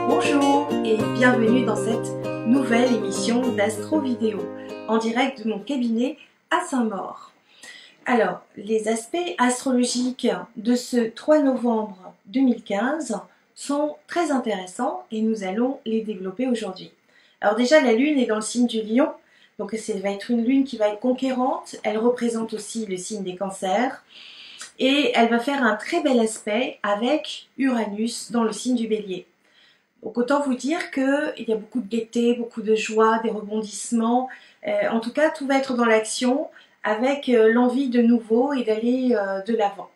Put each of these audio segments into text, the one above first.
Bonjour et bienvenue dans cette nouvelle émission d'Astro Vidéo en direct de mon cabinet à Saint-Maur. Alors, les aspects astrologiques de ce 3 novembre 2015 sont très intéressants et nous allons les développer aujourd'hui. Alors déjà, la lune est dans le signe du lion, donc ça va être une lune qui va être conquérante. Elle représente aussi le signe des cancers et elle va faire un très bel aspect avec Uranus dans le signe du bélier. Donc autant vous dire qu'il y a beaucoup de gaieté, beaucoup de joie, des rebondissements. En tout cas, tout va être dans l'action avec l'envie de nouveau et d'aller de l'avant.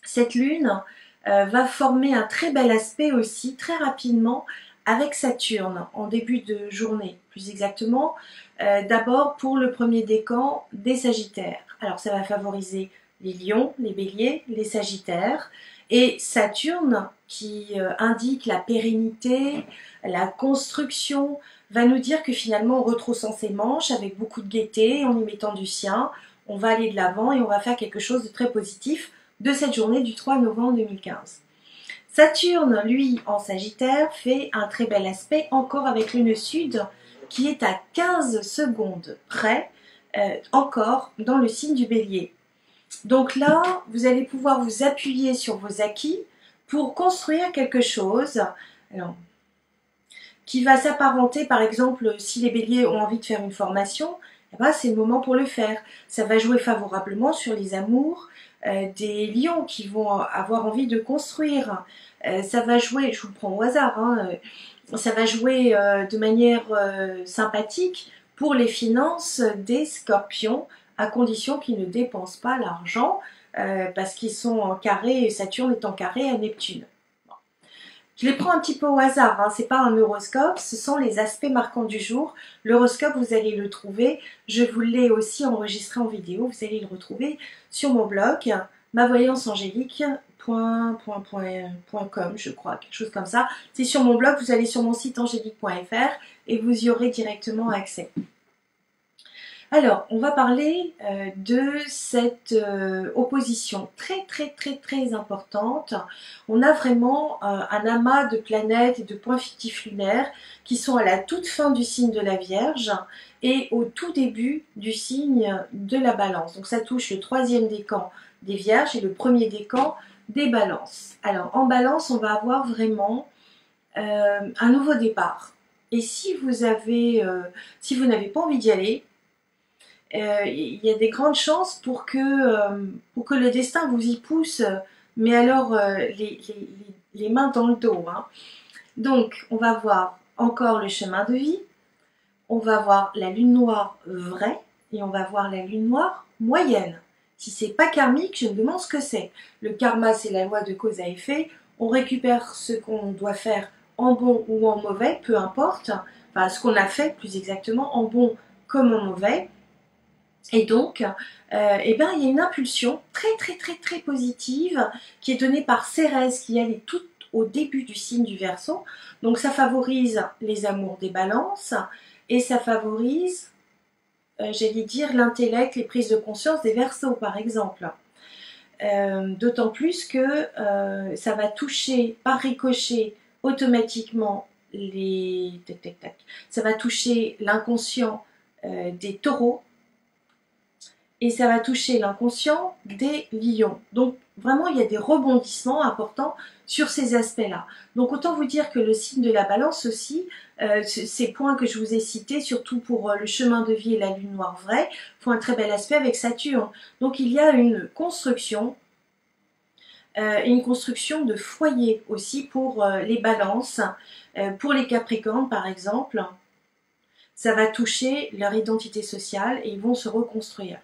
Cette lune va former un très bel aspect aussi, très rapidement, avec Saturne en début de journée. Plus exactement, d'abord pour le premier décan des Sagittaires. Alors ça va favoriser les lions, les béliers, les Sagittaires. Et Saturne, qui indique la pérennité, la construction, va nous dire que finalement on retroussant ses manches avec beaucoup de gaieté, en y mettant du sien, on va aller de l'avant et on va faire quelque chose de très positif de cette journée du 3 novembre 2015. Saturne, lui, en Sagittaire, fait un très bel aspect encore avec Lune Sud qui est à 15 secondes près, encore dans le signe du Bélier. Donc là, vous allez pouvoir vous appuyer sur vos acquis pour construire quelque chose qui va s'apparenter, par exemple, si les béliers ont envie de faire une formation, eh ben, c'est le moment pour le faire. Ça va jouer favorablement sur les amours des lions qui vont avoir envie de construire. Ça va jouer, je vous le prends au hasard, hein, ça va jouer de manière sympathique pour les finances des scorpions, à condition qu'ils ne dépensent pas l'argent, parce qu'ils sont en carré, et Saturne est en carré à Neptune. Bon. Je les prends un petit peu au hasard, hein, c'est pas un horoscope, ce sont les aspects marquants du jour. L'horoscope, vous allez le trouver, je vous l'ai aussi enregistré en vidéo, vous allez le retrouver sur mon blog, mavoyanceangélique.com, je crois, quelque chose comme ça. C'est sur mon blog, vous allez sur mon site angélique.fr et vous y aurez directement accès. Alors, on va parler de cette opposition très importante. On a vraiment un amas de planètes et de points fictifs lunaires qui sont à la toute fin du signe de la Vierge et au tout début du signe de la Balance. Donc ça touche le 3e décan des Vierges et le 1er décan des Balances. Alors, en Balance, on va avoir vraiment un nouveau départ. Et si vous n'avez pas envie d'y aller, il y a des grandes chances pour que le destin vous y pousse, mais alors les mains dans le dos. Hein. Donc, on va voir encore le chemin de vie, on va voir la lune noire vraie, et on va voir la lune noire moyenne. Si c'est pas karmique, je me demande ce que c'est. Le karma, c'est la loi de cause à effet, on récupère ce qu'on doit faire en bon ou en mauvais, peu importe, enfin ce qu'on a fait plus exactement, en bon comme en mauvais. Et donc, eh ben, il y a une impulsion très positive qui est donnée par Cérès, qui elle est tout au début du signe du Verseau. Donc ça favorise les amours des Balances et ça favorise, j'allais dire, l'intellect, les prises de conscience des Verseaux par exemple. D'autant plus que ça va toucher par ricochet automatiquement ça va toucher l'inconscient des Taureaux. Et ça va toucher l'inconscient des lions. Donc vraiment, il y a des rebondissements importants sur ces aspects-là. Donc autant vous dire que le signe de la Balance aussi, ces points que je vous ai cités, surtout pour le chemin de vie et la lune noire vraie, font un très bel aspect avec Saturne. Donc il y a une construction de foyer aussi pour les Balances, pour les Capricornes par exemple. Ça va toucher leur identité sociale et ils vont se reconstruire.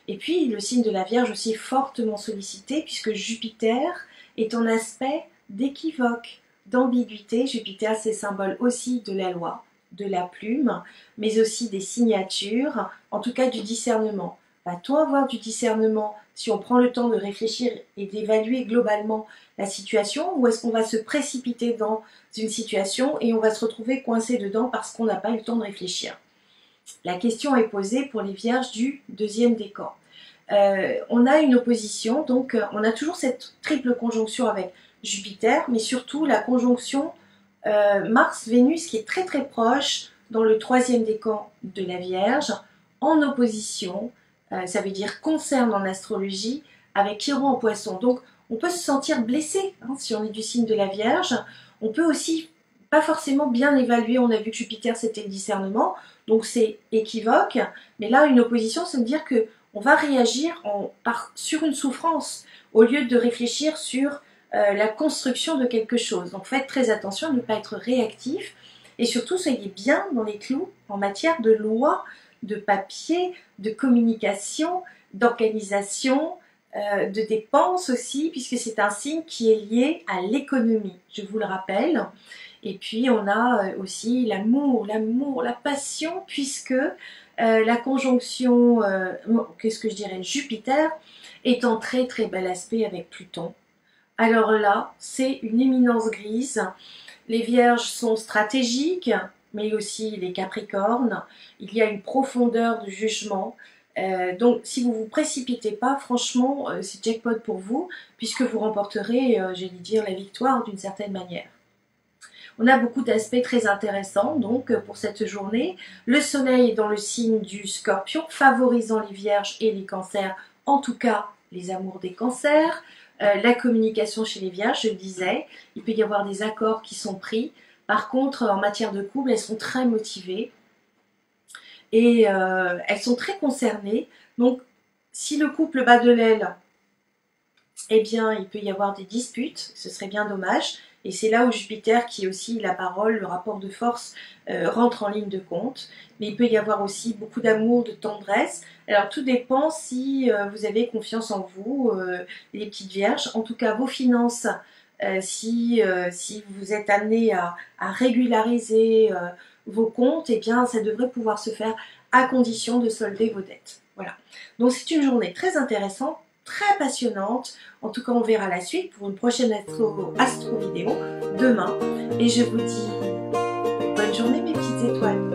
Et puis, le signe de la Vierge aussi est fortement sollicité puisque Jupiter est en aspect d'équivoque, d'ambiguïté. Jupiter, c'est symbole aussi de la loi, de la plume, mais aussi des signatures, en tout cas du discernement. Va-t-on avoir du discernement si on prend le temps de réfléchir et d'évaluer globalement la situation, ou est-ce qu'on va se précipiter dans une situation et on va se retrouver coincé dedans parce qu'on n'a pas eu le temps de réfléchir? La question est posée pour les vierges du deuxième décan. On a une opposition, donc on a toujours cette triple conjonction avec Jupiter, mais surtout la conjonction Mars-Vénus qui est très très proche dans le troisième décan de la Vierge, en opposition, ça veut dire concerne en astrologie, avec Chiron en Poisson. Donc on peut se sentir blessé hein, si on est du signe de la Vierge. On peut aussi pas forcément bien évaluer, on a vu que Jupiter c'était le discernement, donc c'est équivoque, mais là une opposition, ça veut dire que on va réagir sur une souffrance, au lieu de réfléchir sur la construction de quelque chose. Donc faites très attention à ne pas être réactif, et surtout soyez bien dans les clous en matière de loi, de papier, de communication, d'organisation, de dépenses aussi, puisque c'est un signe qui est lié à l'économie, je vous le rappelle. Et puis on a aussi l'amour, la passion, puisque la conjonction, qu'est-ce que je dirais, Jupiter est en très très bel aspect avec Pluton. Alors là, c'est une éminence grise. Les Vierges sont stratégiques, mais aussi les Capricornes. Il y a une profondeur de jugement. Donc si vous ne vous précipitez pas, franchement, c'est jackpot pour vous, puisque vous remporterez, j'allais dire, la victoire d'une certaine manière. On a beaucoup d'aspects très intéressants donc pour cette journée. Le soleil est dans le signe du Scorpion, favorisant les Vierges et les Cancers, en tout cas les amours des Cancers. La communication chez les Vierges, je le disais, il peut y avoir des accords qui sont pris. Par contre, en matière de couple, elles sont très motivées et elles sont très concernées. Donc, si le couple bat de l'aile, eh bien, il peut y avoir des disputes, ce serait bien dommage. Et c'est là où Jupiter, qui est aussi la parole, le rapport de force, rentre en ligne de compte. Mais il peut y avoir aussi beaucoup d'amour, de tendresse. Alors tout dépend si vous avez confiance en vous, les petites vierges. En tout cas, vos finances, si vous êtes amené à régulariser vos comptes, eh bien ça devrait pouvoir se faire à condition de solder vos dettes. Voilà. Donc c'est une journée très intéressante, très passionnante. En tout cas, on verra la suite pour une prochaine astro vidéo demain. Et je vous dis bonne journée mes petites étoiles.